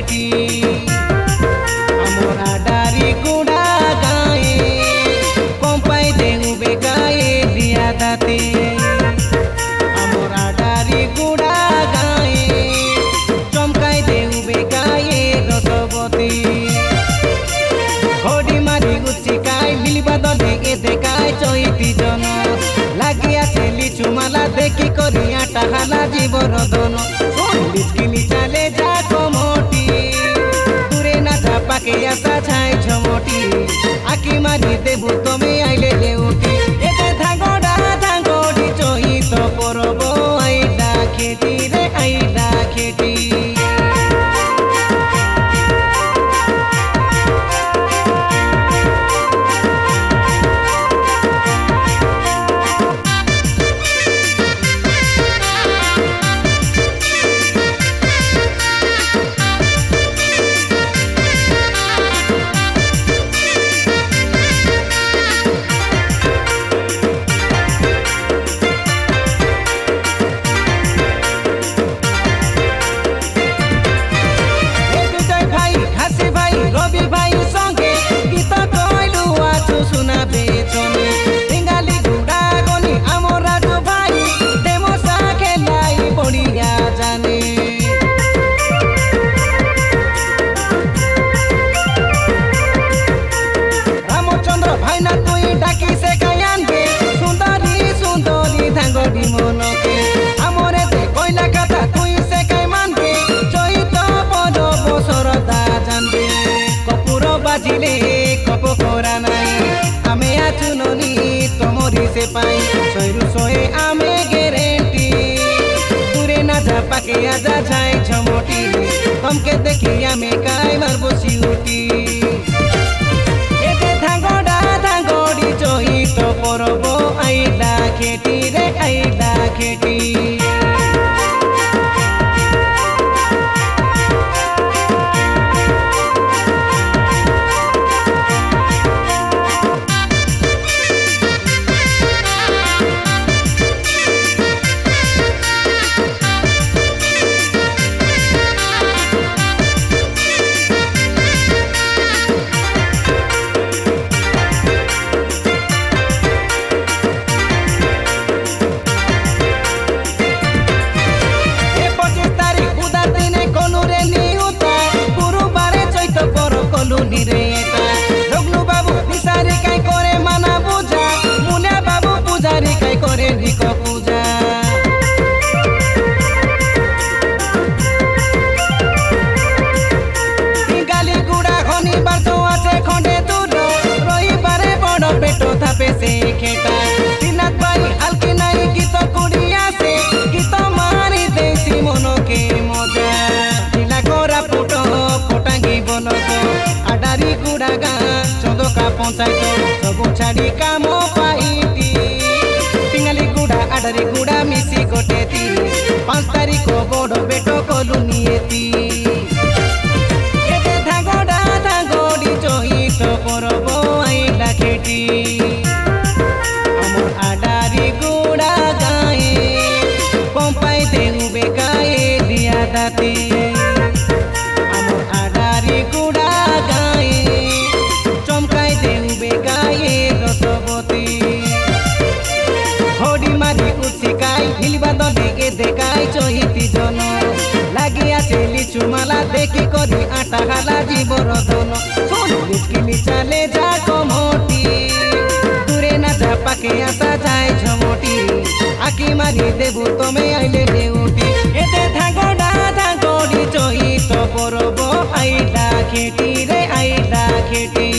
खेटी हमरा डारी गुड़ा गाए कंपाई देहु बेगाए दिया दाते हमरा डारी गुड़ा गाए चमकाई देहु बेगाए रसवती घड़ी मारी उचिकाय मिलिबा दले ए देखाय चैती जन लागिया छेली चुमाला देखी करी आटा हाला जीवर दन लिचकिली चाले जा कमोटी दूरे ना झापाके आशा छाई झमटी आकी मारी देबु तमे आइले देउटी एते धांगडा धांगडी चही तो परब आइला खेटी रे आइला खेटी बाजिले कप कोरा नाई आमे आचुननी तमरी से पाई सोयरु सोए आमे गेरेंटी दूरे ना झापाके आजा जाए झमटी हमके देखी आमे काय मारबो सिउटी एते धांगडा धांगडी चही तो परब आइला खेटी रे आइला खेटी जगलू बाबू निसारी काय करे माना पूजा मुनिया बाबू पूजारी काय करे निक पूजा गाली गुड़ा खनी बारतो आछे खंडे दूर रविबारे बड़ पेटो थापे से खेटा दिनात बाई आलके नाई गीत कुड़िया से गीत मारी देसी मनो के मजा ढिला करा फुटो फटांगी बनत आडारी गुड़ा गाँ चंदका पंचायत सबू छाड़ी काम पाईती टिंगाली गुड़ा आडारी गुड़ा मिसी गोटेती 5 तारीख बड़ बेटो कलु नियेती एते धांगडा धांगडी चही तो परब आइला खेटी हमर आडारी गुड़ा गाए कंपाई देहु बेगाए दिया दाते देखाई चहिती जन लागिया छेली चुमाला देखी करी आटा हाला जीवर धन लिचकिली चाले जा कमोटी दूरे ना झापाके आशा जाए झमटी आकी मारी देबु तमे आइले देउटी एते धांगडा धांगडी चही तो परब आइला खेटी रे आइला खेटी।